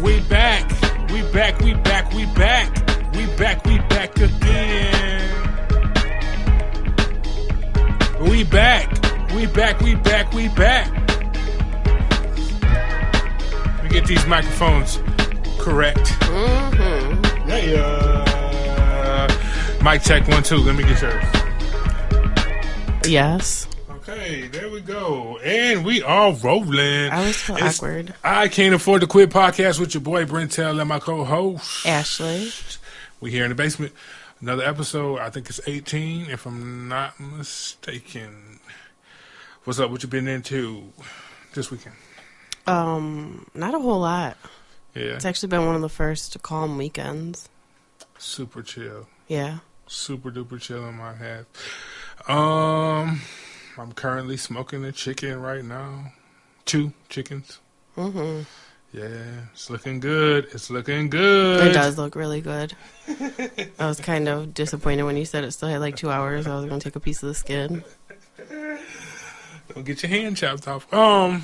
We back. We back. We back. We back. We back. We back again. We back. We back. We back. We back. Let me get these microphones correct. Mm-hmm. Yeah. Mic check 1 2. Let me get yours. Yes. Okay, there we go. And we are rolling. I was so awkward. I Can't Afford to Quit podcast with your boy BrenTel and my co-host Ashley. We here in the basement. Another episode. I think it's 18, if I'm not mistaken. What's up? What you been into this weekend? Not a whole lot. Yeah. It's actually been one of the first calm weekends. Super chill. Yeah. Super duper chill on my half. I'm currently smoking a chicken right now. 2 chickens. Mm-hmm. Yeah, it's looking good. It's looking good. It does look really good. I was kind of disappointed when you said it still had like 2 hours. I was going to take a piece of the skin. Don't get your hand chopped off. Other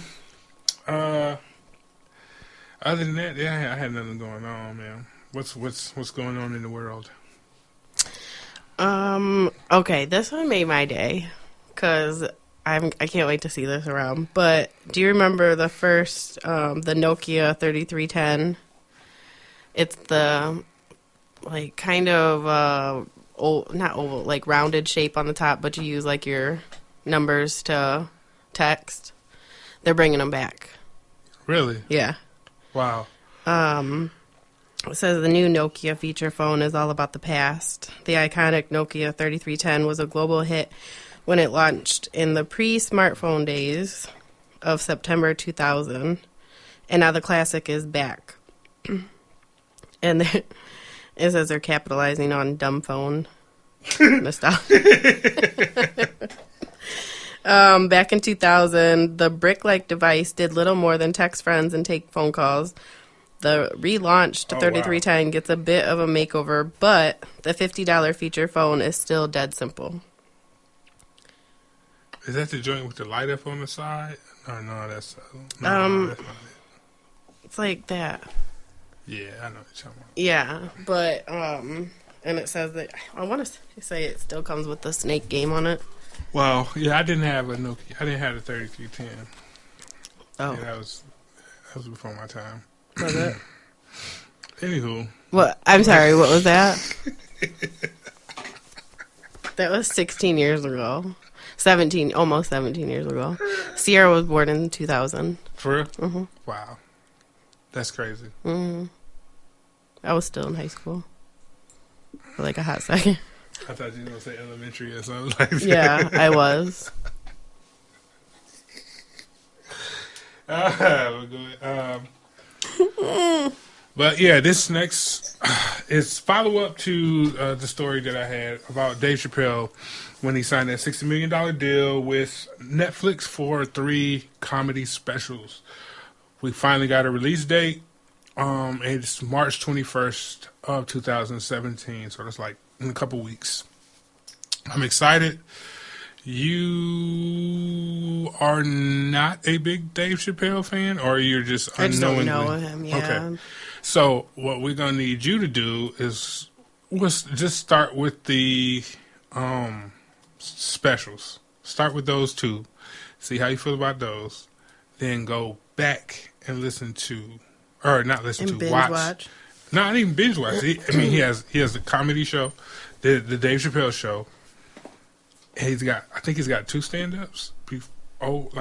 than that, yeah, I had nothing going on, man. What's going on in the world? Okay, this one made my day because I can't wait to see this around. But do you remember the first, the Nokia 3310? It's the, like, kind of, not oval, like rounded shape on the top, but you use, like, your numbers to text. They're bringing them back. Really? Yeah. Wow. It says the new Nokia feature phone is all about the past. The iconic Nokia 3310 was a global hit when it launched in the pre-smartphone days of September 2000. And now the classic is back. And it says they're capitalizing on dumb phone nostalgia. Back in 2000, the brick-like device did little more than text friends and take phone calls. The relaunched 3310 gets a bit of a makeover, but the $50 feature phone is still dead simple. Is that the joint with the light up on the side? No, that's no, that's not it. It's like that. Yeah, I know what you're talking about. Yeah, but and it says that I want to say it still comes with the snake game on it. Well, yeah, I didn't have a Nokia. I didn't have a 3310. Oh, Yeah, that was before my time. Was it? Anywho. What? I'm sorry. What was that? That was 16 years ago. 17, almost 17 years ago. Sierra was born in 2000. For real? Mm-hmm. Wow. That's crazy. Mm-hmm. I was still in high school for like a hot second. I thought you were going to say elementary or something like that. Yeah, I was. We're good. But yeah, this next is follow up to the story that I had about Dave Chapelle when he signed that $60 million deal with Netflix for 3 comedy specials. We finally got a release date. It's March 21st of 2017, so that's like in a couple weeks. I'm excited. You are not a big Dave Chapelle fan, or you're just unknowingly? I just don't know him, yeah. Okay. So what we're going to need you to do is just start with the specials. Start with those 2. See how you feel about those. Then go back and listen to, or not listen and to, binge watch. Not even binge watch. He has the comedy show, the Dave Chapelle show. I think he's got 2 stand-ups, old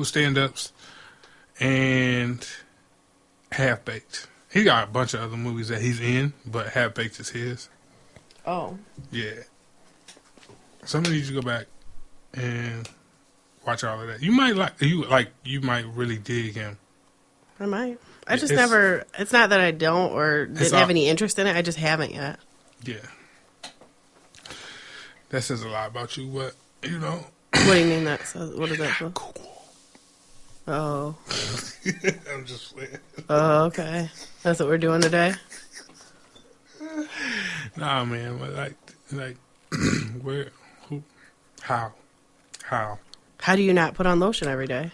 stand-ups, and Half Baked. He got a bunch of other movies that he's in, but Half Baked is his. Oh. Yeah. Somebody needs to go back and watch all of that. You might you might really dig him. I might. It's not that I don't or didn't have any interest in it. I just haven't yet. Yeah. That says a lot about you, but, you know. What do you mean that says? What is that for? Google. Oh. I'm just playing. Oh, okay. That's what we're doing today? Nah, man, but like, where, who, how? How do you not put on lotion every day?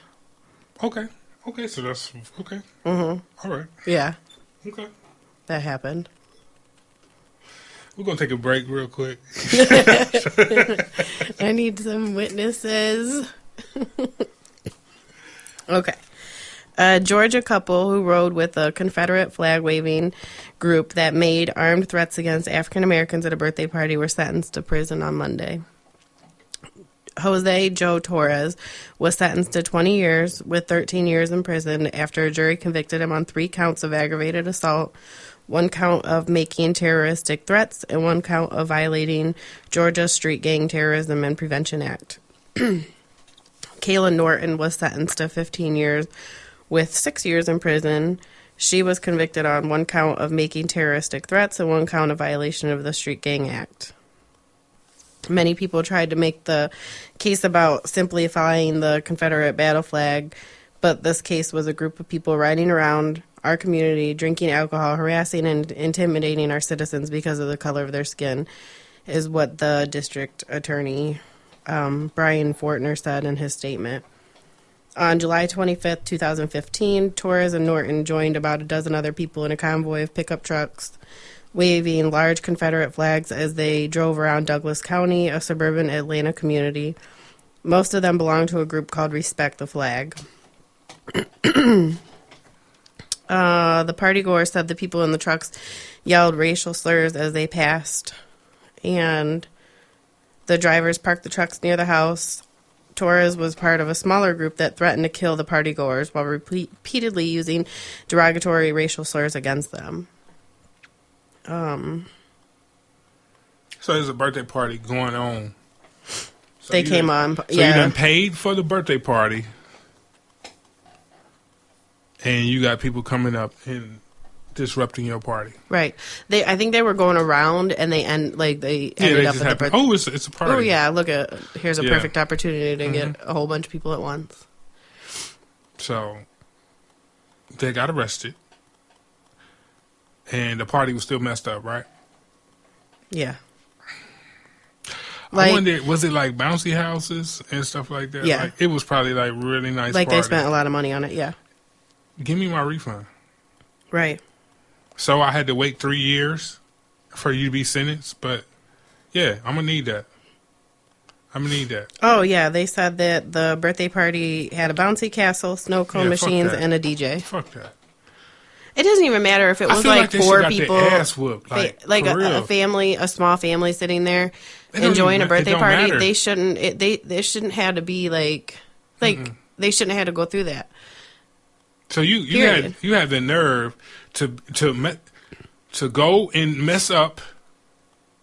Okay. Okay, so that's okay. Mm-hmm. All right. Yeah, Okay. that happened. We're gonna take a break real quick. I need some witnesses. Okay. A Georgia couple who rode with a Confederate flag waving group that made armed threats against African Americans at a birthday party were sentenced to prison on Monday. Jose Joe Torres was sentenced to 20 years with 13 years in prison after a jury convicted him on 3 counts of aggravated assault, 1 count of making terroristic threats, and 1 count of violating Georgia Street Gang Terrorism and Prevention Act. Kayla Norton was sentenced to 15 years with 6 years in prison. She was convicted on 1 count of making terroristic threats and 1 count of violation of the Street Gang Act. Many people tried to make the case about simplifying the Confederate battle flag, but this case was a group of people riding around our community, drinking alcohol, harassing and intimidating our citizens because of the color of their skin, is what the district attorney, Brian Fortner, said in his statement. On July 25th, 2015, Torres and Norton joined about a dozen other people in a convoy of pickup trucks, waving large Confederate flags as they drove around Douglas County, a suburban Atlanta community. Most of them belonged to a group called Respect the Flag. The partygoers said the people in the trucks yelled racial slurs as they passed, and the drivers parked the trucks near the house. Torres was part of a smaller group that threatened to kill the partygoers while repeatedly using derogatory racial slurs against them. So there's a birthday party going on. So they came on. So yeah. you done paid for the birthday party, and you got people coming up and disrupting your party. Right. I think they were going around, and they ended up at the birthday. Oh, it's a party. Oh yeah, look here's a perfect opportunity to get a whole bunch of people at once. So they got arrested, and the party was still messed up, right? Yeah. I wonder, was it like bouncy houses and stuff like that? Yeah. Like, it was probably like really nice. Like party. they spent a lot of money on it. Yeah. Give me my refund. Right. So I had to wait 3 years for you to be sentenced, but yeah, I'm gonna need that. Oh yeah, they said that the birthday party had a bouncy castle, snow cone machines, and a DJ. Fuck that. It doesn't even matter if it was like 4 people, ass whooped, like a family, a small family sitting there enjoying a birthday party. Matter. They shouldn't. They shouldn't have to be like they shouldn't have had to go through that. So you had the nerve to go and mess up.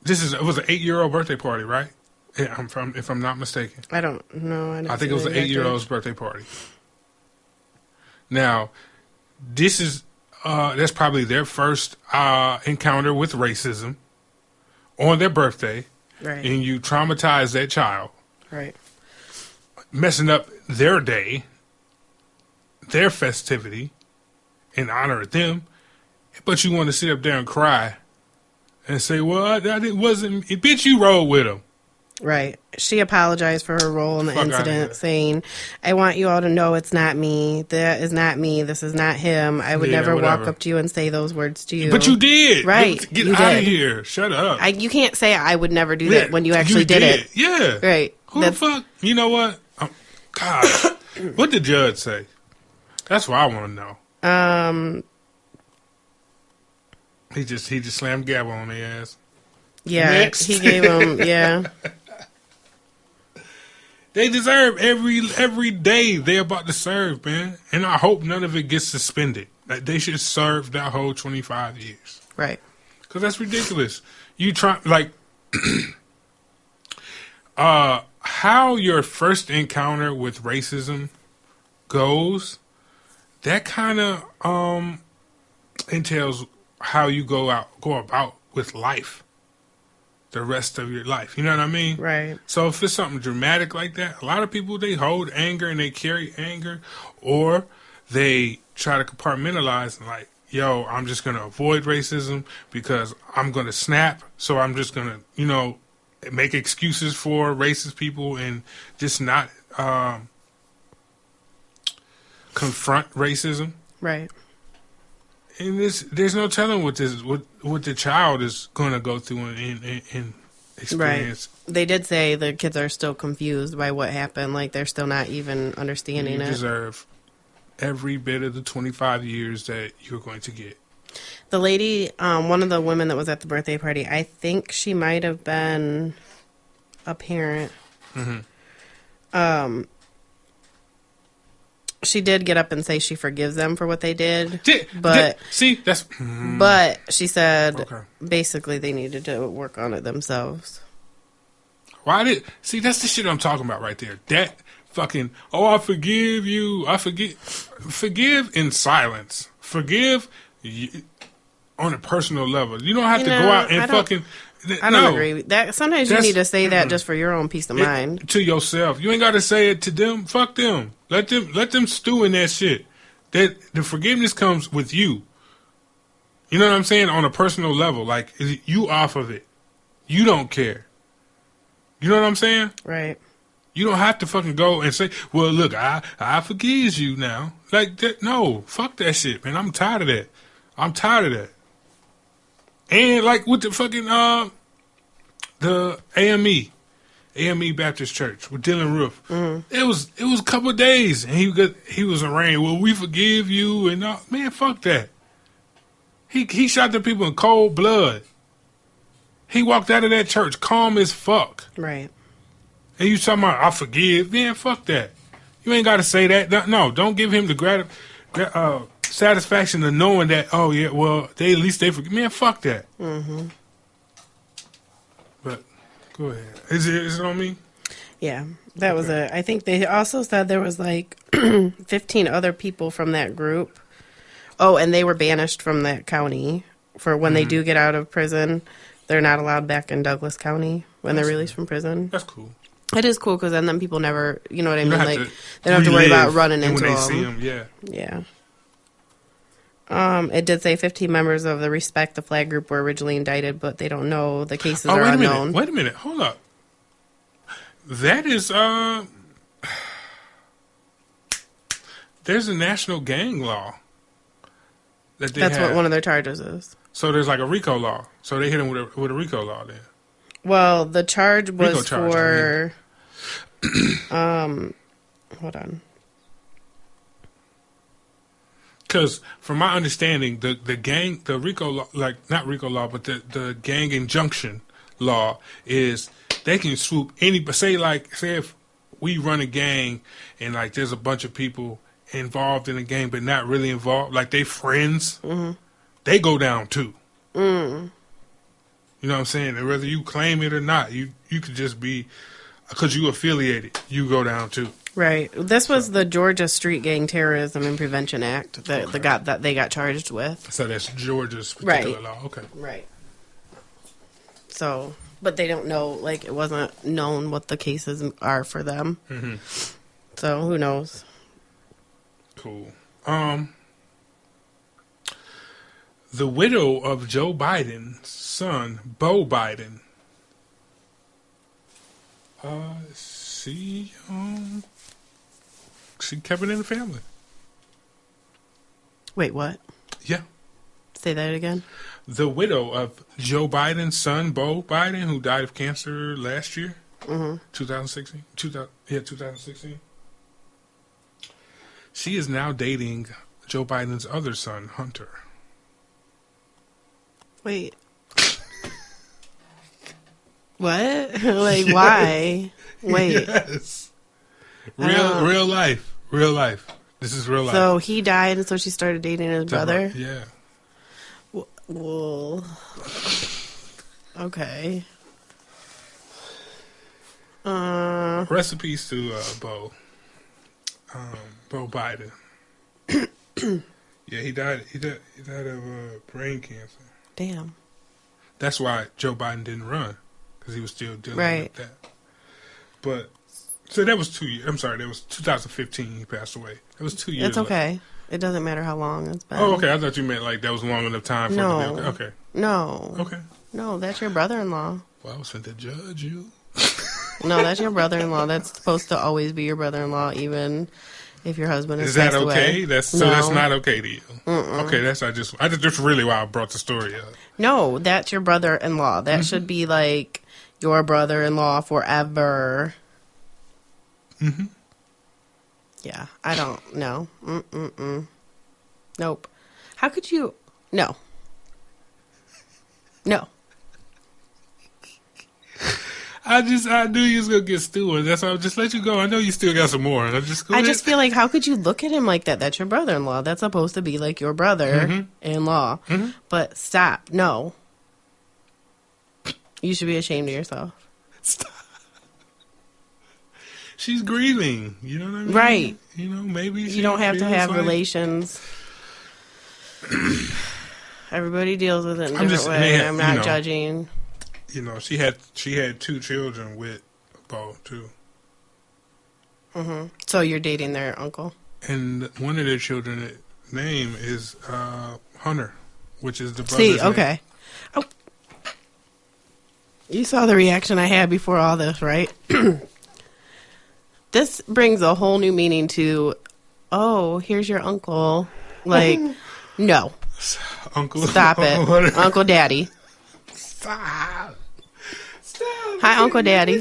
It was an 8-year-old birthday party, right? If I'm not mistaken. I don't know. I think it was an 8-year-old's birthday party. Now, this is that's probably their first encounter with racism on their birthday, right? And you traumatize that child, right? Messing up their day, their festivity, in honor of them, but you want to sit up there and cry and say, "Well, it wasn't." Bitch, you rode with them. Right. She apologized for her role in the incident, saying, "I want you all to know it's not me. That is not me. This is not him. I would never walk up to you and say those words to you." But you did. Right. Get out of here. Shut up. You can't say I would never do that when you actually did it. Yeah. Right. Who the fuck? You know what? God. What did the judge say? That's what I want to know. He just slammed gavel on their ass. Yeah. Next. He gave them, yeah. They deserve every day they're about to serve, man. And I hope none of it gets suspended. Like, they should serve that whole 25 years. Right. Because that's ridiculous. You try, like, how your first encounter with racism goes, that kind of entails how you go about with life the rest of your life. You know what I mean? Right. So if it's something dramatic like that, a lot of people, they hold anger and they carry anger, or they try to compartmentalize and like, yo, I'm just going to avoid racism because I'm going to snap. So I'm just going to, make excuses for racist people and just not confront racism. Right. And there's no telling what the child is going to go through and experience. Right. They did say the kids are still confused by what happened. Like, they're still not even understanding it. You deserve every bit of the 25 years that you're going to get. The lady, one of the women that was at the birthday party, I think she might have been a parent. Mm-hmm. She did get up and say she forgives them for what they did. But she said basically they needed to work on it themselves. That's the shit I'm talking about right there. That fucking, I forgive you. Forgive in silence. Forgive on a personal level. You don't have to go out and I don't agree with that. Sometimes you need to say that just for your own peace of mind. To yourself. You ain't got to say it to them. Fuck them. Let them stew in that shit. That the forgiveness comes with you. You know what I'm saying? On a personal level. Like, you off of it. You don't care. You know what I'm saying? Right. You don't have to fucking go and say, well, look, I forgive you now. Like, that, no. Fuck that shit, man. I'm tired of that. And like with the fucking the AME Baptist Church with Dylan Roof, it was a couple of days, and he was arraigned. Well, we forgive you, and man, fuck that. He shot the people in cold blood. He walked out of that church calm as fuck. Right. And you talking about I forgive? Man, fuck that. You ain't got to say that. No, don't give him the satisfaction of knowing that, oh yeah, well, at least they forgive. Man, fuck that. Mm-hmm. But go ahead. Is it on me? Yeah, that was it. I think they also said there was like 15 other people from that group. Oh, and they were banished from that county for when they do get out of prison. They're not allowed back in Douglas County when they're released from prison. That's cool. It is cool because then people never, you know what I mean? Like, they don't have to worry about running into them. When they see them, yeah. Yeah. It did say 15 members of the Respect the Flag group were originally indicted, but they don't know. The cases are unknown. Wait a minute. Hold up. That is, there's a national gang law. That's what one of their charges is. So there's like a RICO law. So they hit him with a RICO law then. Well, the charge was for, hold on. Because from my understanding, the RICO law, like not RICO law, but the gang injunction law is they can swoop say if we run a gang and like there's a bunch of people involved in the gang but not really involved, like they friends, they go down too. Mm. You know what I'm saying? And whether you claim it or not, you could just be, because you affiliated, you go down too. Right. This was the Georgia Street Gang Terrorism and Prevention Act that they got charged with. So that's Georgia's particular law. Okay. Right. So, but they don't know, like, it wasn't known what the cases are for them. Mm-hmm. So, who knows? Cool. The widow of Joe Biden's son, Beau Biden, she kept it in the family. Wait, what? Yeah. Say that again. The widow of Joe Biden's son, Beau Biden, who died of cancer last year, 2016. 2016. She is now dating Joe Biden's other son, Hunter. Wait. What? Like, why? Wait. Yes. Real life. Real life. This is real life. So he died, and so she started dating his brother? Yeah. Well, okay. Recipes to Beau. Beau Biden. Yeah, he died of brain cancer. Damn. That's why Joe Biden didn't run, because he was still dealing with that. But so that was 2 years. I'm sorry, that was 2015. He passed away. It was 2 years. It's okay. It doesn't matter how long it's been. Oh, okay. I thought you meant like that was long enough time for it to be okay. No. Okay. No, that's your brother-in-law. Well, I was finna judge you. No, that's your brother-in-law. That's supposed to always be your brother-in-law, even if your husband has Is that passed okay? away. That's No. not okay to you. Okay, that's really why I brought the story up. No, that's your brother-in-law. That should be like your brother-in-law forever. Mm-hmm. Yeah, I don't know. Nope. How could you? No. No. I knew you was gonna get Stewart. That's why I just let you go. I know you still got some more. I just feel like, how could you look at him like that? That's your brother-in-law. That's supposed to be like your brother-in-law. Mm-hmm. But stop. No. You should be ashamed of yourself. Stop. She's grieving. You know what I mean? Right. You know, maybe You don't have to have relations. Everybody deals with it in a different way. I'm not judging. You know, she had 2 children with Bo too. Mm-hmm. So you're dating their uncle, and one of their children's name is Hunter, which is the brother's name. Okay. Oh, you saw the reaction I had before all this, right? This brings a whole new meaning to, oh, here's your uncle. Like, no. Uncle. Stop it. Uncle Daddy. Stop. Hi, Uncle Daddy.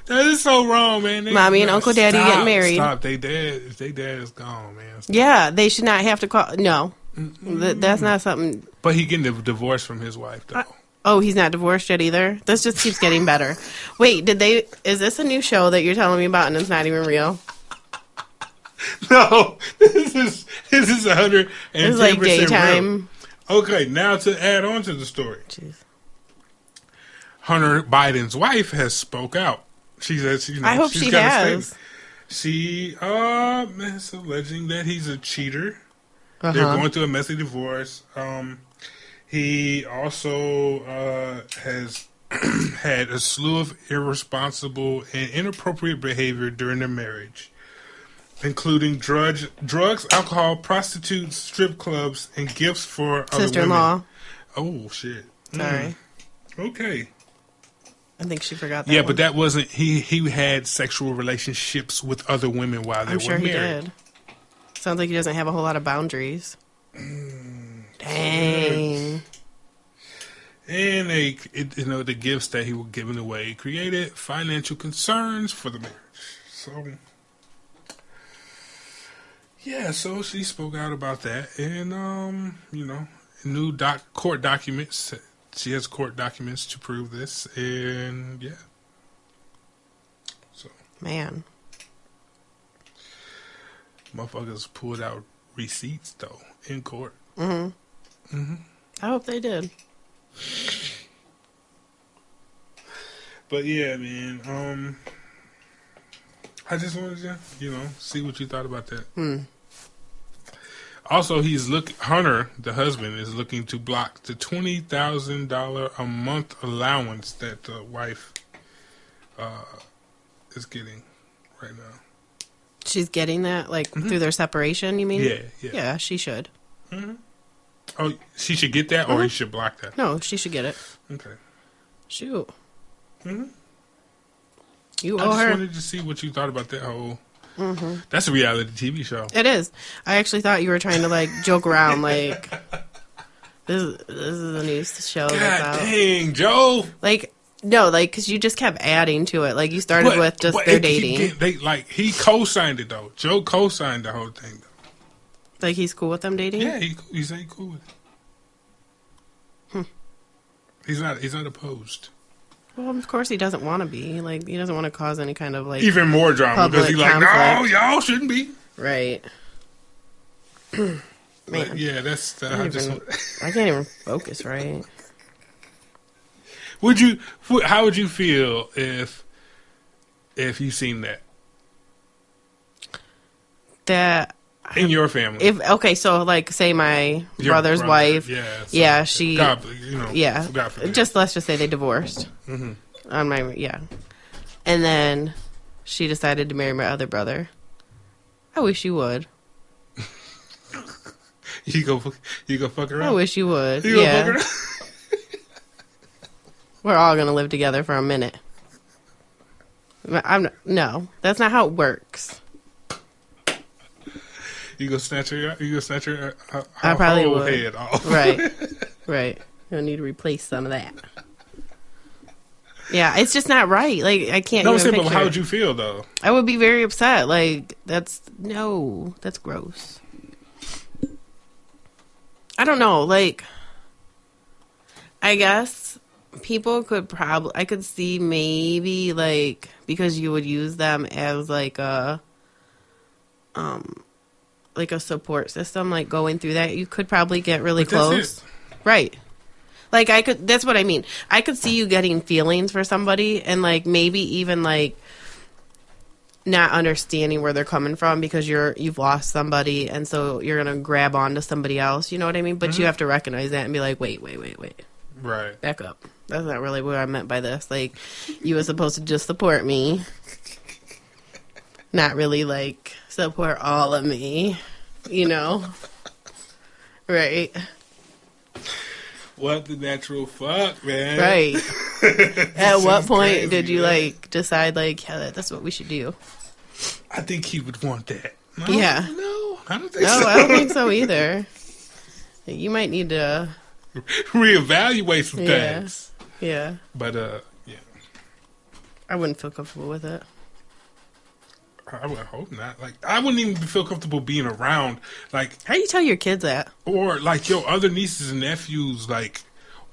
That is so wrong, man. Mommy and Uncle Daddy getting married. Stop. They dad is gone, man. Stop. Yeah, they should not have to call. No. That's not something. But he getting a divorce from his wife, though. Oh, he's not divorced yet either? This just keeps getting better. Wait, is this a new show that you're telling me about and it's not even real? No, this is 110% This is like daytime. Real. Okay, now to add on to the story. Jeez. Hunter Biden's wife has spoke out. She says, I hope she has. She is alleging that he's a cheater. They're going through a messy divorce. He also has had a slew of irresponsible and inappropriate behavior during their marriage, including drugs, alcohol, prostitutes, strip clubs, and gifts for Sister-in-law. other women. Oh, shit. Sorry. Okay. I think she forgot that. Yeah, but that wasn't... He had sexual relationships with other women while they were married. I'm sure he did. Sounds like he doesn't have a whole lot of boundaries. Dang. And the gifts that he was giving away created financial concerns for the marriage. So, yeah, so she spoke out about that. And, new court documents. She has court documents to prove this. And, yeah. So. Man. Motherfuckers pulled out receipts, though, in court. Mm-hmm. Mm-hmm. I hope they did. But yeah, man. I just wanted to, see what you thought about that. Also, Hunter, the husband, is looking to block the $20,000 a month allowance that the wife is getting right now. She's getting that, through their separation, you mean? Yeah. Yeah, she should. Mm-hmm. Oh, she should get that, or he should block that? No, she should get it. Okay. Shoot. Mm-hmm. You owe her. I just wanted to see what you thought about that whole... Mm-hmm. That's a reality TV show. It is. I actually thought you were trying to, joke around, this is a new show that's out. God dang, Joe! No, because you just kept adding to it. You started with just their dating. He co-signed it, though. Joe co-signed the whole thing, though. He's cool with them dating? Yeah, he said he's cool with it. He's not opposed. Well, of course he doesn't want to be. He doesn't want to cause any kind of, even more drama, because he's conflict. No, y'all shouldn't be. Right. Man. But yeah, that's... I can't even focus, right? How would you feel if you seen that? That... In your family. Say my brother's wife. Yeah. She. God, yeah. God forbid. Let's just say they divorced. Mm-hmm. And then she decided to marry my other brother. I wish you would. You go fuck around? I wish you would. You go fuck around? We're all gonna live together for a minute. No, that's not how it works. You gonna snatch her I probably whole would. head off. Right. You'll need to replace some of that. Yeah, it's just not right. Like, I can't No, even but picture how it. would you feel though? I would be very upset. Like, that's gross. I don't know. Like, I guess people could I could see maybe, like, because you would use them as, like a support system, like, going through that, you could probably get really close. Right. Like, that's what I mean. I could see you getting feelings for somebody and, like, maybe even, like, not understanding where they're coming from because you've lost somebody, and so you're gonna grab onto somebody else. You know what I mean? But you have to recognize that and be like, wait, Right. back up. That's not really what I meant by this. Like, you were supposed to just support me, not really like support all of me. You know? Right. What the natural fuck, man? Right. At what point crazy, did you man. like decide like, yeah, that's what we should do? I think he would want that. No, Yeah. No, I don't think No, so. I don't think so either. You might need to reevaluate some Yeah. things. Yeah. But yeah. I wouldn't feel comfortable with it. I would hope not. Like, I wouldn't even feel comfortable being around, like, How do you tell your kids that? or like your other nieces and nephews, like,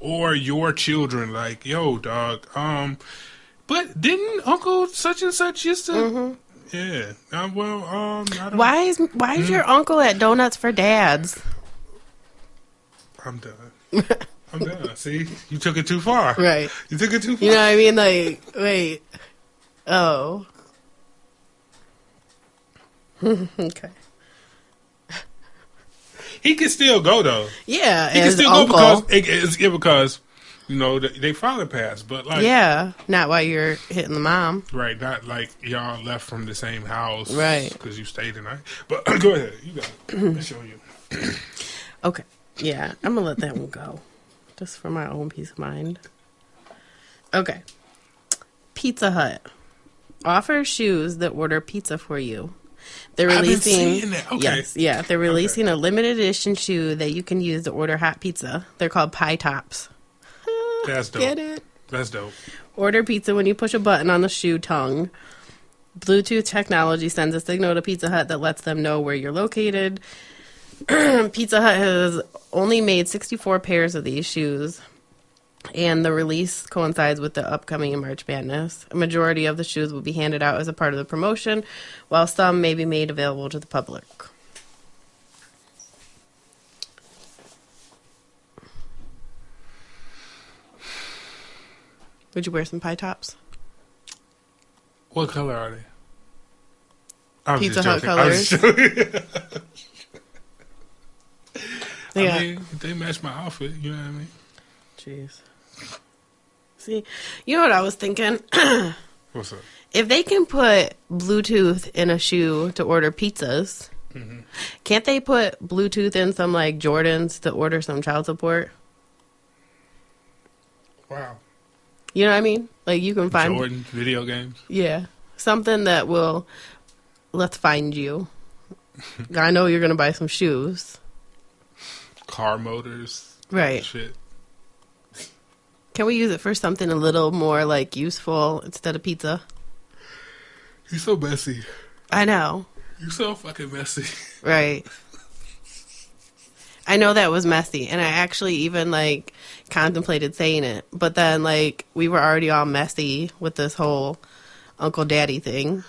or your children, like, yo, dog. But didn't Uncle such and such used to? Yeah. I don't. Why is your uncle at Donuts for Dads? I'm done. I'm done. See, you took it too far. Right. You took it too far. You know what I mean? Like, wait. Oh. Okay. He can still go though. Yeah, He can as still uncle. go because you know they father passed, but like Yeah, not while you're hitting the mom. right, not like y'all left from the same house, Right. Because you stayed the night. But go ahead, you got it. Let me show you. Okay. Yeah, I'm gonna let that one go, just for my own peace of mind. Okay. Pizza Hut offers shoes that order pizza for you. They're I've been releasing. seeing that. Okay. Yes, yeah, they're releasing a limited edition shoe that you can use to order hot pizza. They're called Pie Tops. That's dope. Get it? That's dope. Order pizza when you push a button on the shoe tongue. Bluetooth technology sends a signal to Pizza Hut that lets them know where you're located. Pizza Hut has only made 64 pairs of these shoes, and the release coincides with the upcoming March Madness. A majority of the shoes will be handed out as a part of the promotion, while some may be made available to the public. Would you wear some pie tops? What color are they? I was Pizza just Hut joking. I was just joking. Yeah. I mean, they match my outfit. You know what I mean? Jeez. See, you know what I was thinking? What's up? If they can put Bluetooth in a shoe to order pizzas, can't they put Bluetooth in some, like, Jordans to order some child support? Wow. You know what I mean? Like, you can find... Jordan video games. Yeah. Something that will... Let's find you. I know you're going to buy some shoes. Car motors. Right. Shit. Can we use it for something a little more, like, useful instead of pizza? You're so messy. I know. You're so fucking messy. Right. I know that was messy, and I actually even, like, contemplated saying it. But then, like, we were already all messy with this whole Uncle Daddy thing.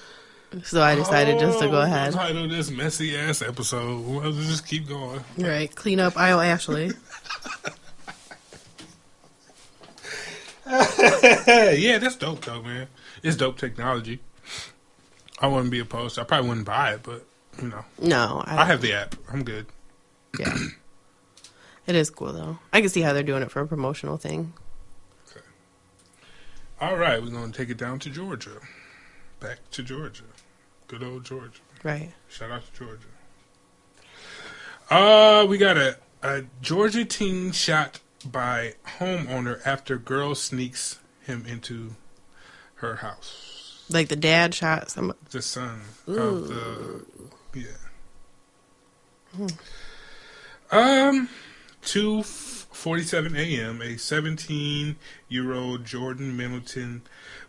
So I decided just to go ahead. Title this messy ass episode. We'll just keep going. Right. Clean up aisle Ashley. Yeah, that's dope though, man. It's dope technology. I wouldn't be opposed. I probably wouldn't buy it, but you know, No. I have the app. I'm good. Yeah. It is cool, though. I can see how they're doing it for a promotional thing. Okay. All right, we're gonna take it down to Georgia. Back to Georgia. Good old Georgia. Right. Shout out to Georgia. We got a Georgia teen shot by homeowner after girl sneaks him into her house. Like the dad shot somebody. The son Ooh. of the 2:47 a.m. A 17-year-old Jordan Middleton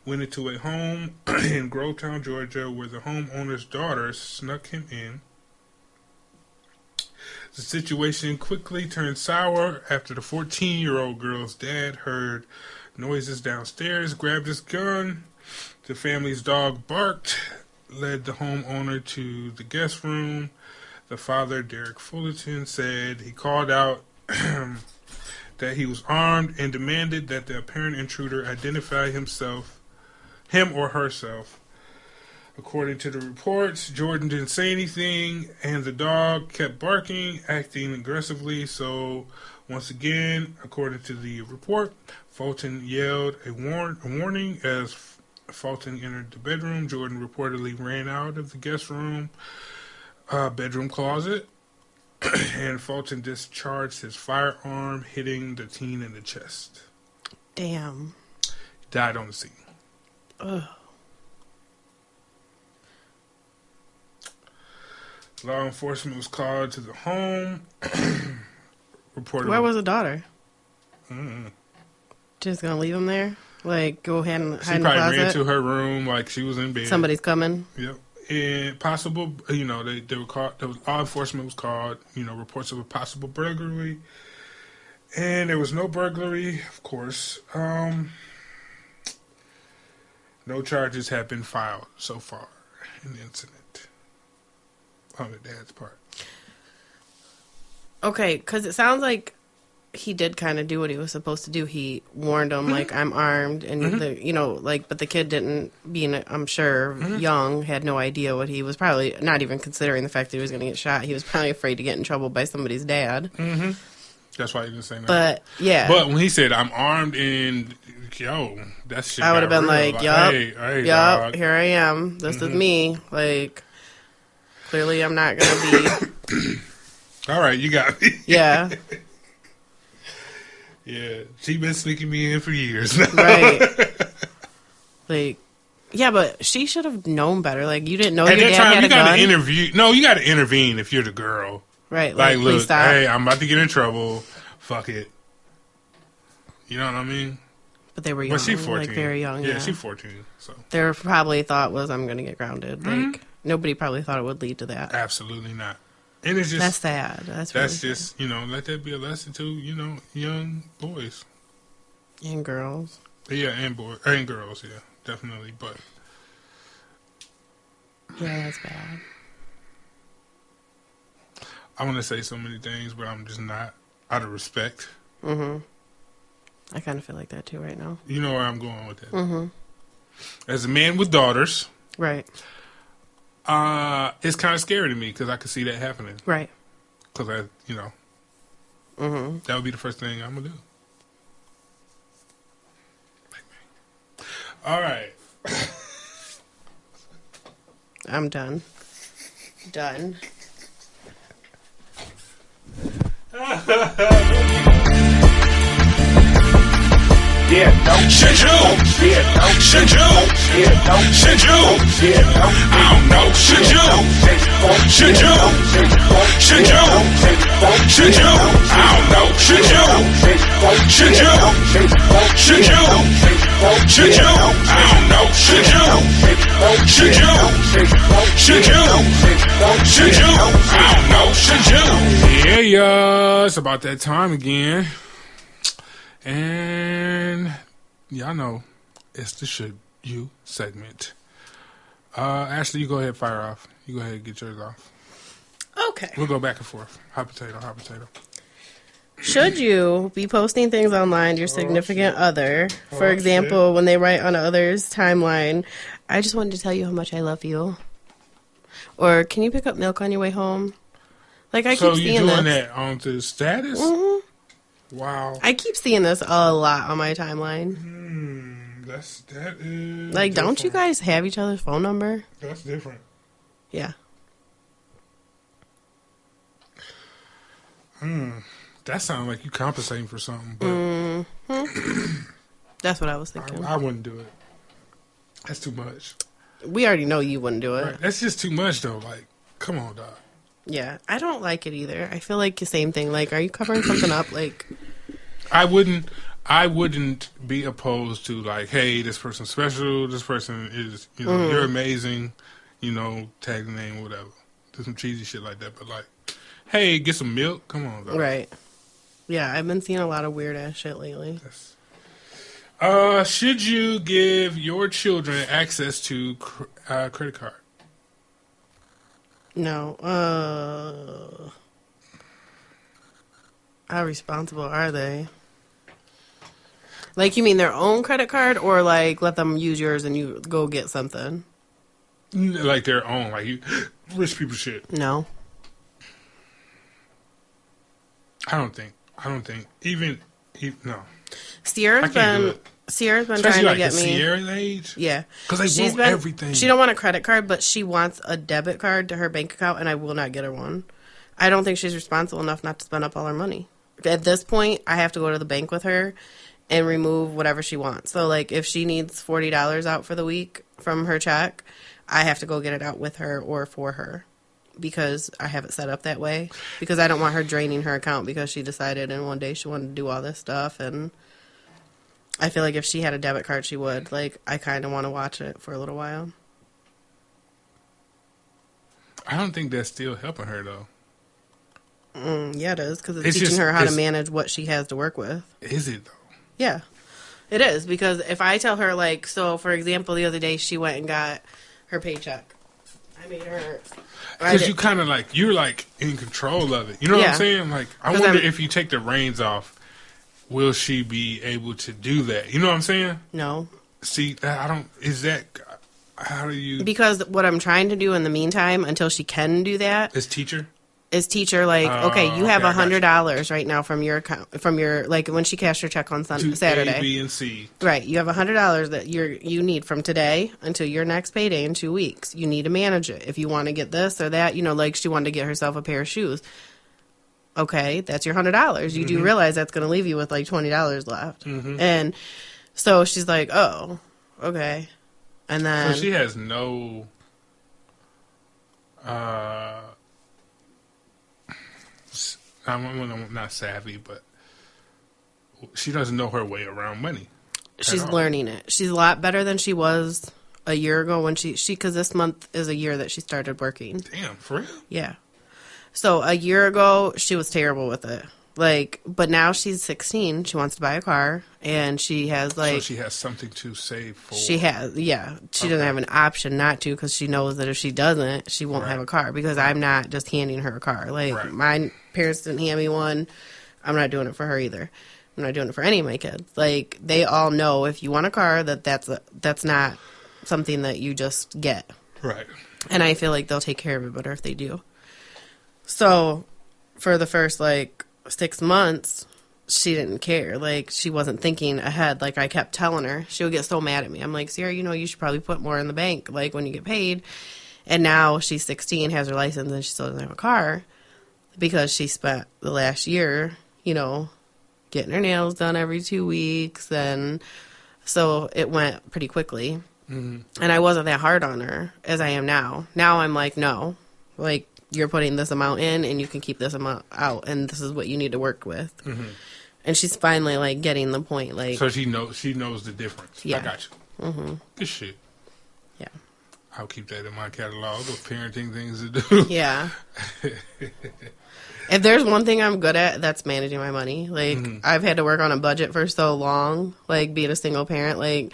went into a home in Grovetown, Georgia, where the homeowner's daughter snuck him in. The situation quickly turned sour after the 14-year-old girl's dad heard noises downstairs, grabbed his gun. The family's dog barked, led the homeowner to the guest room. The father, Derek Fullerton, said he called out that he was armed and demanded that the apparent intruder identify him or herself. According to the reports, Jordan didn't say anything, and the dog kept barking, acting aggressively. So, once again, according to the report, Fulton yelled a warning as Fulton entered the bedroom. Jordan reportedly ran out of the guest room bedroom closet, and Fulton discharged his firearm, hitting the teen in the chest. Damn. He died on the scene. Ugh. Law enforcement was called to the home. Where was the daughter? Mm-hmm. Just gonna leave him there? Like, go ahead and hide she in the probably closet? ran to her room like she was in bed. Somebody's coming? Yep. And possible, they were called, law enforcement was called, reports of a possible burglary. And there was no burglary, of course. No charges have been filed so far in the incident on the dad's part. Okay, because it sounds like he did kind of do what he was supposed to do. He warned him, like, I'm armed, and but the kid didn't, being, I'm sure, young, had no idea what he was probably, not even considering the fact that he was going to get shot. He was probably afraid to get in trouble by somebody's dad. Mm-hmm. That's why he didn't say nothing. But, yeah. But when he said, I'm armed, and, that shit I would have been like, yup, hey, yup, here I am. This is me. Like, clearly I'm not going to be... All right, you got me. Yeah. Yeah, she been sneaking me in for years now. Right. Like, yeah, but she should have known better. Like, you didn't know At your that dad time, had you a gun. gotta interview. No, you gotta intervene if you're the girl. Right. Like, please look, stop. hey, I'm about to get in trouble. Fuck it. You know what I mean? But they were young. But she's 14. Like, very young. Yeah, she's 14. So their probably thought was, I'm going to get grounded. Like, nobody probably thought it would lead to that. absolutely not. And it's just That's sad. That's really just let that be a lesson to young boys. And girls. Yeah, and girls. Yeah, definitely. But Yeah, that's bad. I want to say so many things, but I'm just not, out of respect. Mm-hmm. I kind of feel like that too right now. You know where I'm going with that. Mm-hmm. As a man with daughters, Right. it's kind of scary to me because I could see that happening. Right. Because Mm-hmm. that would be the first thing I'm gonna do. All right. I'm done. Done. Yeah, no. Should you? Yeah, no. Should you? Yeah, no. Should you? Yeah, no. I don't know. Should you? Should you? Should you? Should you? I don't know. Should you? Should you? Should you? Should you? I don't know. Should you? Should you? Should you? Should you? I don't know. Should you? Yeah, it's about that time again. And y'all know it's the Should You segment. Ashley, you go ahead, fire off. You go ahead and get yours off. Okay. We'll go back and forth. Hot potato, hot potato. Should you be posting things online to your significant other? For example, when they write on others' timeline, I just wanted to tell you how much I love you. Or, can you pick up milk on your way home? Like, I keep seeing this. So you doing that on the status? Mm-hmm. Wow. I keep seeing this a lot on my timeline. That is like, different. don't you guys have each other's phone number? That's different. Yeah. That sounds like you compensating for something, but That's what I was thinking. I wouldn't do it. That's too much. We already know you wouldn't do it. Right. That's just too much, though. Like, come on, dog. Yeah, I don't like it either. I feel like the same thing. Like, are you covering something up? Like, I wouldn't be opposed to, like, hey, this person's special. This person is, you're amazing. Tag the name, whatever. Do some cheesy shit like that. But, like, hey, get some milk. Come on, dog. Right. Yeah, I've been seeing a lot of weird ass shit lately. Should you give your children access to credit card? No. How responsible are they? Like, you mean their own credit card, or like let them use yours and you go get something? Like their own, like rich people shit. No. I don't think even no. Sierra's been Especially trying like to get the me. Sierra's age. Yeah, because they want everything. She don't want a credit card, but she wants a debit card to her bank account, and I will not get her one. I don't think she's responsible enough not to spend up all her money. At this point, I have to go to the bank with her and remove whatever she wants. So, like, if she needs $40 out for the week from her check, I have to go get it out with her or for her, because I have it set up that way. Because I don't want her draining her account because she decided in one day she wanted to do all this stuff, and I feel like if she had a debit card, she would. Like, I kind of want to watch it for a little while. I don't think that's still helping her, though. Yeah, it is, because it's teaching her how to manage what she has to work with. Is it, though? Yeah, it is, because if I tell her, like, so, for example, the other day, she went and got her paycheck. I made her... Because you kind of, like, you're, like, in control of it. You know what I'm saying? Like, I wonder if you take the reins off, will she be able to do that? You know what I'm saying? No. See, I don't... Is that... How do you... Because what I'm trying to do in the meantime, until she can do that... Is teacher, like, okay, you have $100 right now from your account, from your, like, when she cashed her check on Saturday. A, B, and C. Right. You have $100 that you need from today until your next payday in 2 weeks. You need to manage it. If you want to get this or that, like she wanted to get herself a pair of shoes. Okay, that's your $100. You do realize that's going to leave you with like $20 left. And so she's like, oh, okay. And then... So she has no... I'm not savvy, but she doesn't know her way around money. She's learning it. She's a lot better than she was a year ago when because this month is a year that she started working. Damn, for real? Yeah. So a year ago, she was terrible with it. Like, but now she's 16. She wants to buy a car, and she has like... So she has something to save for. She has, yeah. She doesn't have an option not to, because she knows that if she doesn't, she won't have a car, because I'm not just handing her a car. Like, my parents didn't hand me one. I'm not doing it for her either. I'm not doing it for any of my kids. Like, they all know if you want a car, that's not something that you just get. Right. And I feel like they'll take care of it better if they do. So, for the first, 6 months, she didn't care. Like, she wasn't thinking ahead. Like, I kept telling her. She would get so mad at me. I'm like, Sierra, you should probably put more in the bank, like, when you get paid. And now she's 16, has her license, and she still doesn't have a car because she spent the last year, getting her nails done every 2 weeks. And so it went pretty quickly. And I wasn't that hard on her as I am now. Now I'm like, no. Like, you're putting this amount in, and you can keep this amount out, and this is what you need to work with. And she's finally getting the point. So she knows the difference. Yeah. I got you. Good shit. Yeah. I'll keep that in my catalog of parenting things to do. Yeah. If there's one thing I'm good at, that's managing my money. I've had to work on a budget for so long. Being a single parent,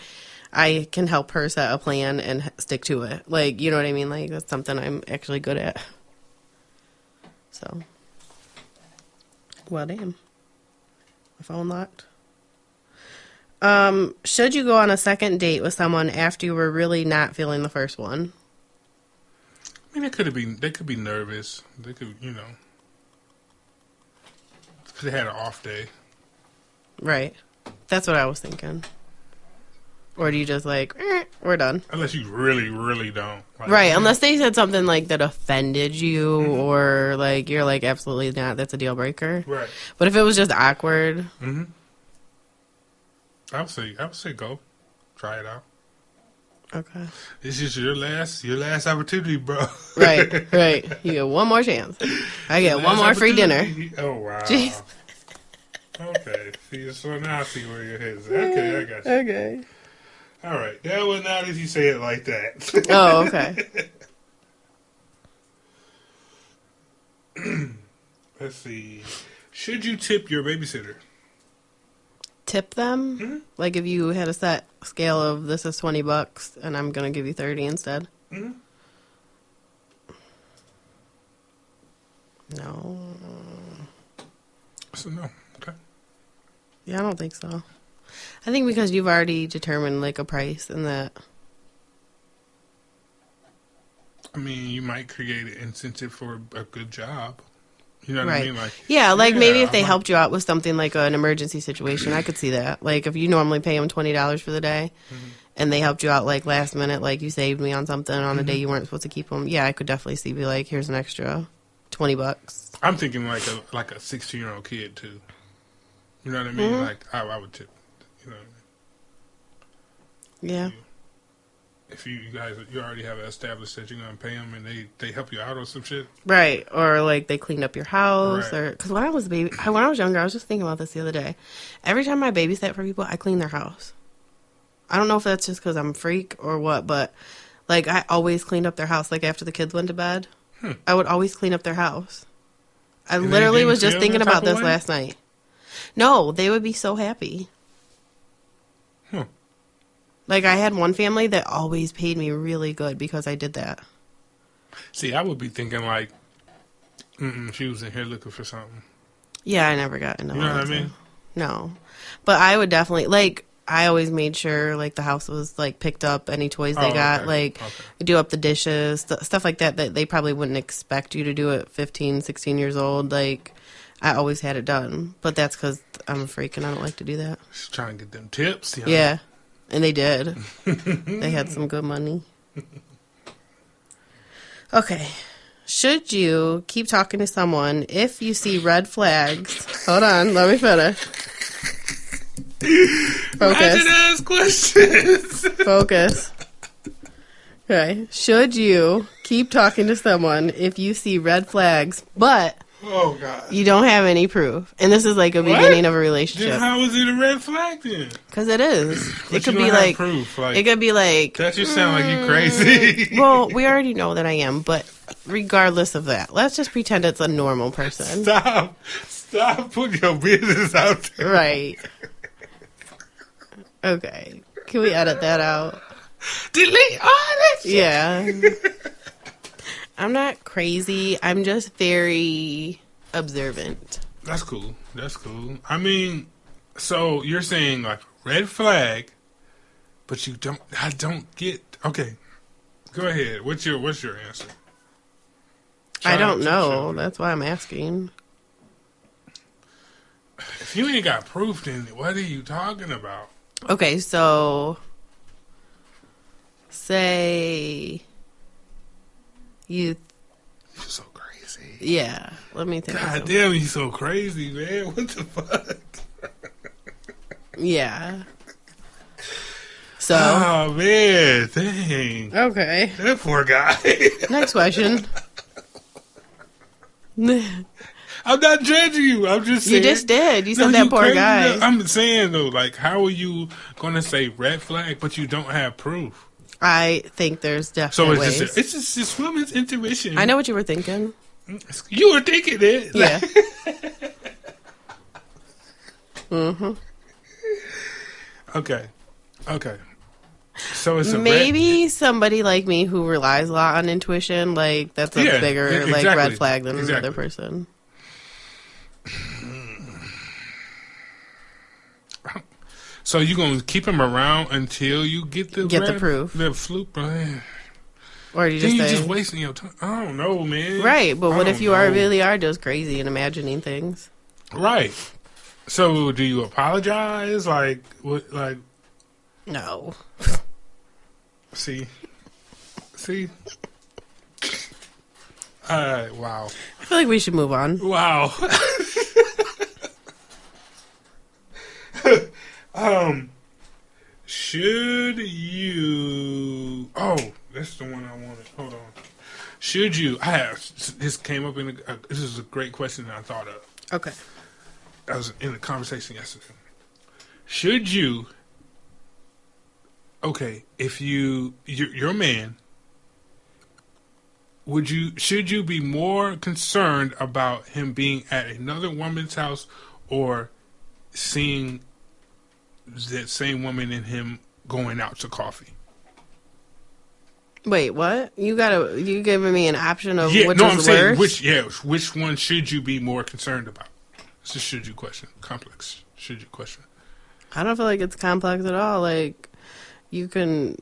I can help her set a plan and stick to it. You know what I mean? That's something I'm actually good at. So, well, damn. My phone locked. Should you go on a second date with someone after you were really not feeling the first one? I mean, they could be nervous. They could, because they had an off day. Right. That's what I was thinking. Or do you just we're done? Unless you really, really don't. Right, unless they said something that offended you or you're absolutely not, that's a deal breaker. Right. But if it was just awkward. I would say go. Try it out. Okay. This is your last opportunity, bro. Right. You get one more chance. I get one more free dinner. Oh, wow. Jeez. Okay. See, so now I see where your head is. Okay, I got you. Okay. All right. That was not if you say it like that. Oh, okay. Let's see. Should you tip your babysitter? Tip them? Mm-hmm. Like if you had a set scale of this is $20 and I'm going to give you 30 instead? Mm-hmm. No. So, no. Okay. Yeah, I don't think so. I think because you've already determined like a price and that. I mean, you might create an incentive for a good job. You know what Right. I mean? Like, yeah, like maybe if they like, helped you out with something like an emergency situation, I could see that. Like if you normally pay them $20 for the day and they helped you out like last minute, like you saved me on something on a day you weren't supposed to keep them. Yeah, I could definitely see be like, here's an extra $20. I'm thinking like a 16-year-old kid too. You know what I mean? Mm-hmm. Like I would tip. You know what I mean? Yeah. If you guys already have established that you're gonna pay them and they help you out or some shit. Right. Or like they cleaned up your house Right. or because when I was younger, I was just thinking about this the other day. Every time I babysat for people, I clean their house. I don't know if that's just because I'm a freak or what, but like I always cleaned up their house. Like after the kids went to bed, I would always clean up their house. I And they literally didn't was just feel thinking that about type of this way? last night. No, they would be so happy. Huh. Like I had one family that always paid me really good because I did that. See, I would be thinking like, she was in here looking for something. Yeah, I never got into You know all what I that mean? stuff. No. But I would definitely, like, I always made sure, like, the house was, like, picked up, any toys they got, Okay. like, do up the dishes, stuff like that they probably wouldn't expect you to do at 15, 16 years old. Like, I always had it done. But that's because I'm a freak and I don't like to do that. Just trying to get them tips. You know? Yeah. And they did. They had some good money. Okay. Should you keep talking to someone if you see red flags? Hold on, let me finish. Focus. Ask questions. Focus. Okay. Should you keep talking to someone if you see red flags, but Oh God. you don't have any proof? And this is like a What? beginning of a Then relationship. how is it a red flag then? Because it is. But It could you be don't have like proof. Like, it could be like that just sound like you crazy. well, we already know that I am, but regardless of that, let's just pretend it's a normal person. Stop putting your business out there. Right. Okay. Can we edit that out? Delete all that shit. Yeah. I'm not crazy. I'm just very observant. That's cool. That's cool. I mean, so you're saying like red flag, but I don't get. Okay, go ahead. What's your answer? I don't know. Show. That's why I'm asking. If you ain't got proof, then what are you talking about? Okay, so say you. You're so crazy. Yeah. Let me think. God damn, you so crazy, man. What the fuck? Yeah. So. Oh man, dang. Okay. That poor guy. Next question. I'm not judging you. I'm just saying. You just did. You said No, that you poor crazy. guy. I'm saying though, like, how are you gonna say red flag, but you don't have proof? I think there's So definitely it's ways. just this woman's intuition. I know what you were thinking. You were thinking it. Yeah. Mm-hmm. Okay. So it's a Maybe somebody like me who relies a lot on intuition, like that's a Yeah, bigger like exactly. red flag than Exactly. another person. So you gonna keep him around until you get the proof. the fluke, man. Or you Then just you say, just wasting your time. I don't know, man. right? But I what if don't you know. really are just crazy and imagining things? Right. So do you apologize? Like what? Like No. see. Wow. I feel like we should move on. Wow. Should you? Oh, that's the one I wanted. Hold on. Should you? This came up in. This is a great question that I thought of. Okay. I was in a conversation yesterday. Should you? Okay, if you're a man, should you be more concerned about him being at another woman's house or seeing that same woman and him going out to coffee? Wait, what? You giving me an option of which is worse? Which one should you be more concerned about? It's a should you question. Complex should you question. I don't feel like it's complex at all. Like, you can...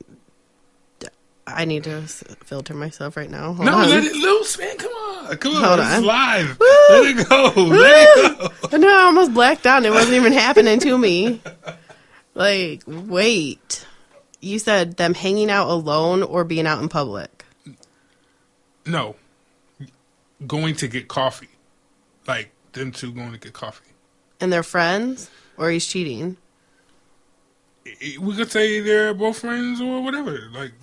I need to filter myself right now. Hold on. Let it loose, man. Come on. Hold on. It's live. Woo! Let it go. Let it go. No, I almost blacked out. It wasn't even happening to me. Like, wait. You said them hanging out alone or being out in public? No. Going to get coffee. Like, them two going to get coffee. And they're friends? Or he's cheating? We could say they're both friends or whatever. Like,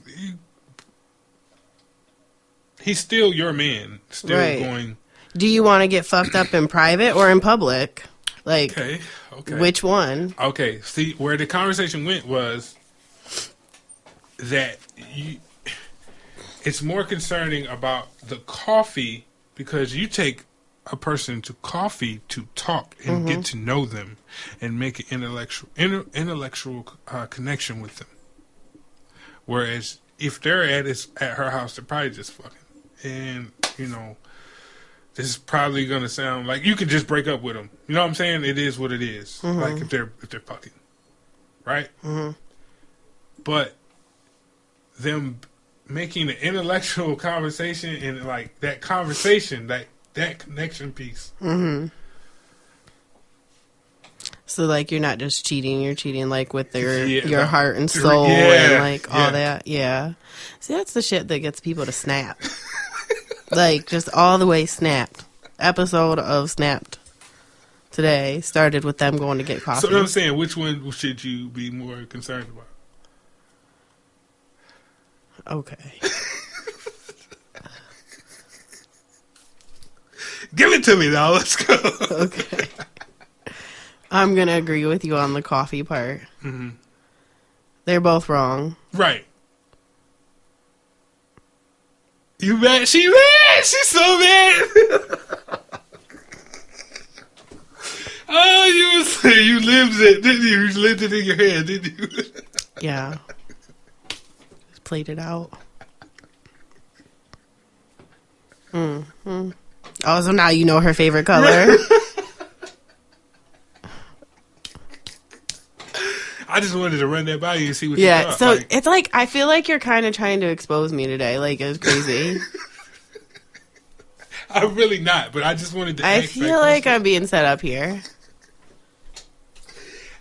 he's still your man. Still right. Going. Do you want to get fucked up in private or in public? Like, okay. Which one? Okay. See, where the conversation went was that it's more concerning about the coffee because you take a person to coffee to talk and get to know them and make an intellectual connection with them. Whereas if they're at her house, they're probably just fucking. And, this is probably going to sound like you could just break up with them. You know what I'm saying? It is what it is. Like if they're fucking. Right? But them making an intellectual conversation and like that conversation, that connection piece. So like you're not just cheating, you're cheating like with your heart and soul all that. Yeah. See, that's the shit that gets people to snap. Like just all the way snapped. Episode of Snapped today started with them going to get coffee. So I'm saying, which one should you be more concerned about? Okay. Give it to me now. Let's go. Okay. I'm going to agree with you on the coffee part. They're both wrong. Right. You mad? She mad. She's so mad. Oh, you lived it, didn't you? You lived it in your head, didn't you? Yeah. Just played it out. Oh, so now you know her favorite color. I just wanted to run that by you and see what you thought. Yeah, so it's like, I feel like you're kind of trying to expose me today. Like, it's crazy. I'm really not, but I just wanted to I feel like I'm being set up here.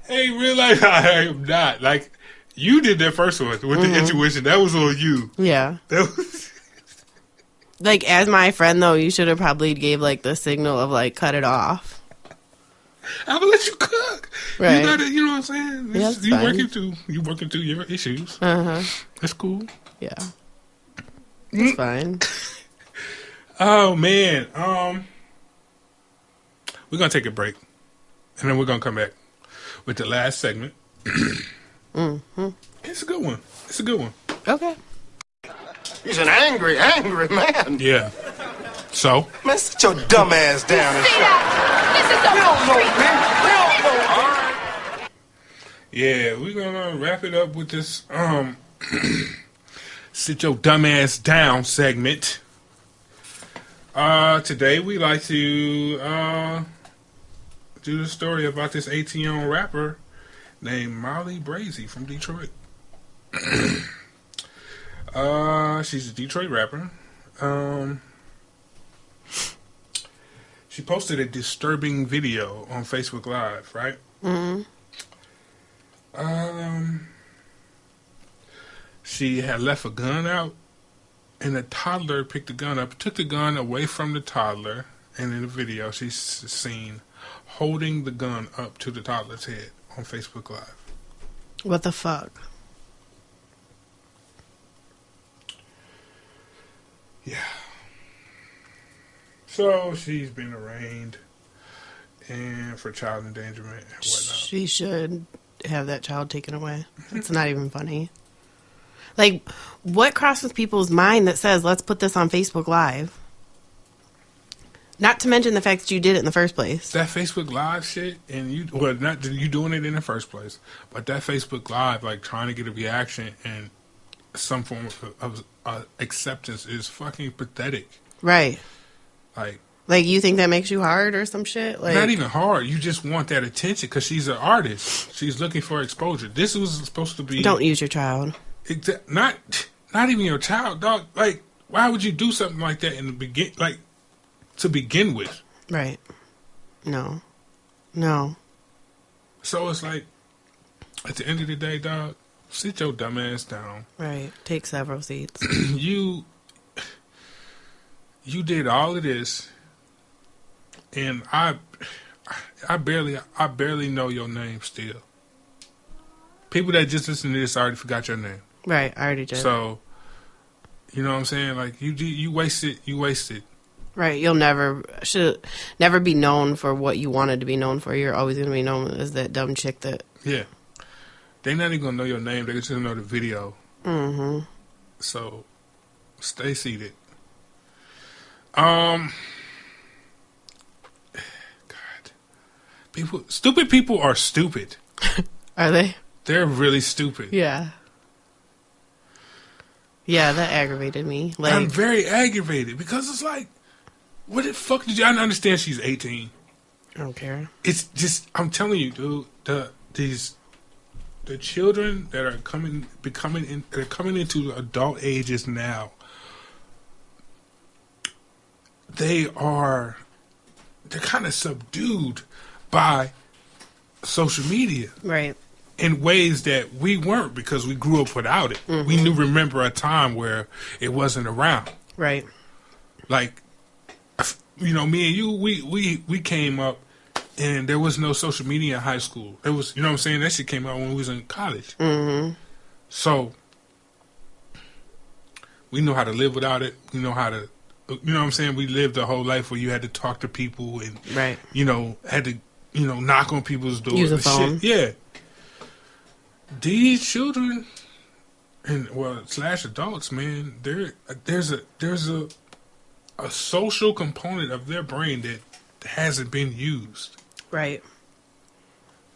Hey, real life, I am not. Like, you did that first one with the intuition. That was on you. Yeah. That was... Like, as my friend, though, you should have probably gave, like, the signal of, like, cut it off. I'm gonna let you cook. Right. You know what I'm saying? Yeah, you working through your issues. That's cool. Yeah. It's fine. Oh, man. We're gonna take a break. And then we're gonna come back with the last segment. It's a good one. It's a good one. Okay. He's an angry, angry man. Yeah. So? Man, sit your dumb ass down and Yeah, we're gonna wrap it up with this sit your dumb ass down segment. Today we like to do the story about this 18-year-old rapper named Molly Brazy from Detroit. She's a Detroit rapper. She posted a disturbing video on Facebook Live, right? She had left a gun out, and a toddler picked the gun up, took the gun away from the toddler, and in the video she's seen holding the gun up to the toddler's head on Facebook Live. What the fuck? So she's been arraigned and for child endangerment and whatnot. She should have that child taken away. It's not even funny. Like, what crosses people's mind that says, let's put this on Facebook Live? Not to mention the fact that you did it in the first place. That Facebook Live shit, and not you doing it in the first place, but that Facebook Live, like trying to get a reaction and some form of acceptance is fucking pathetic. Right. Like, you think that makes you hard or some shit? Like, not even hard. You just want that attention because she's an artist. She's looking for exposure. This was supposed to be. Don't use your child. Not even your child, dog. Like, why would you do something like that in the to begin with? Right. No. So it's like, at the end of the day, dog, sit your dumb ass down. Right. Take several seats. You did all of this, and I barely know your name still. People that just listen to this already forgot your name. Right, I already did. So, you know what I'm saying? Like, you wasted. Right, should never be known for what you wanted to be known for. You're always going to be known as that dumb chick that... Yeah. They're not even going to know your name. They're just going to know the video. Mm-hmm. So, stay seated. God. Stupid people are stupid. Are they? They're really stupid. Yeah. Yeah, that aggravated me. Like, I'm very aggravated because it's like, what the fuck did you... I understand she's 18. I don't care. It's just, I'm telling you, dude, the children that are coming into adult ages now, they're kind of subdued by social media. Right. In ways that we weren't because we grew up without it. Mm-hmm. We remember a time where it wasn't around. Right. Like, you know, me and you, we came up and there was no social media in high school. It was, you know what I'm saying? That shit came out when we was in college. Mm-hmm. So, we know how to live without it. We know how to, you know what I'm saying? We lived a whole life where you had to talk to people and, right. you know, had to, you know, knock on people's doors. Use a and phone. Shit. Yeah. These children and / adults, man, there's a social component of their brain that hasn't been used. Right.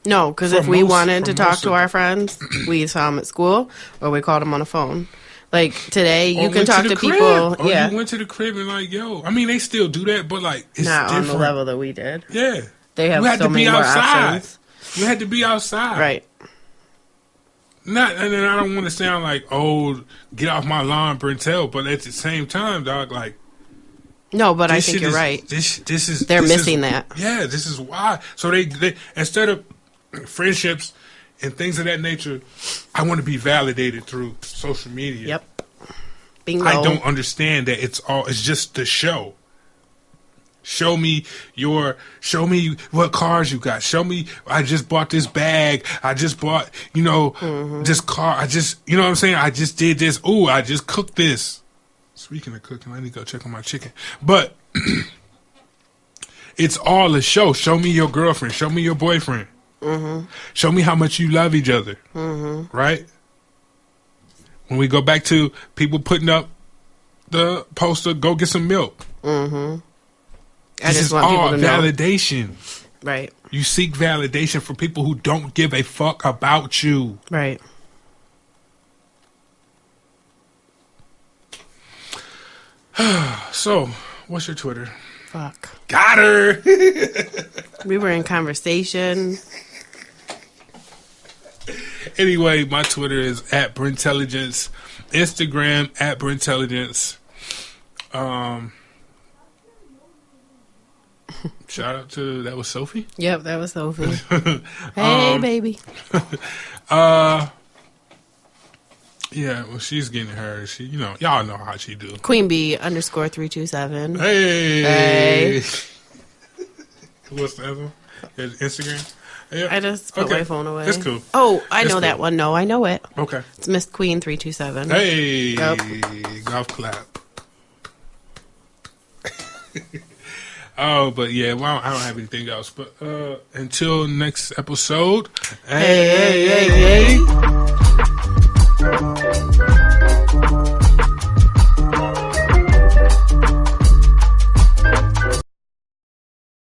No, because if we wanted to talk to our friends, we saw them at school or we called them on a phone. Like today, you can talk to people. Or yeah, you went to the crib and like, yo, I mean, they still do that, but like, it's not different. on the level that we did. Yeah, they have you had so to be many more outside. options. You had to be outside, Right. Not, and then I don't want to sound like, oh, get off my lawn, BrenTel, but at the same time, dog, like. No, but I think you're right. They're missing that. Yeah, this is why. So they instead of friendships and things of that nature, I want to be validated through social media. Yep. Bingo. I don't understand that it's just the show. Show me what cars you got. Show me, I just bought this bag. I just bought, this car. You know what I'm saying? I just did this. Ooh, I just cooked this. Speaking of cooking, I need to go check on my chicken. But it's all a show. Show me your girlfriend. Show me your boyfriend. Mm-hmm. Show me how much you love each other. Mm-hmm. Right? When we go back to people putting up the poster, go get some milk. Mm-hmm. I just want people to know. Validation. Right. You seek validation from people who don't give a fuck about you. Right. So, what's your Twitter? Fuck. Got her. We were in conversation. Anyway, my Twitter is @BrenTelligence. Instagram @BrenTelligence. Shout out to, that was Sophie? Yep, that was Sophie. Hey, baby. Yeah, well, she's getting her. She, y'all know how she do. Queen B _327. Hey. What's the other one? Instagram? Yeah. I just put my phone away. That's cool. Oh, I know that one. No, I know it. Okay. It's Miss Queen 327. Hey. Yep. Golf clap. Oh, but yeah, well, I don't have anything else. But until next episode, Hey, hey, hey, hey.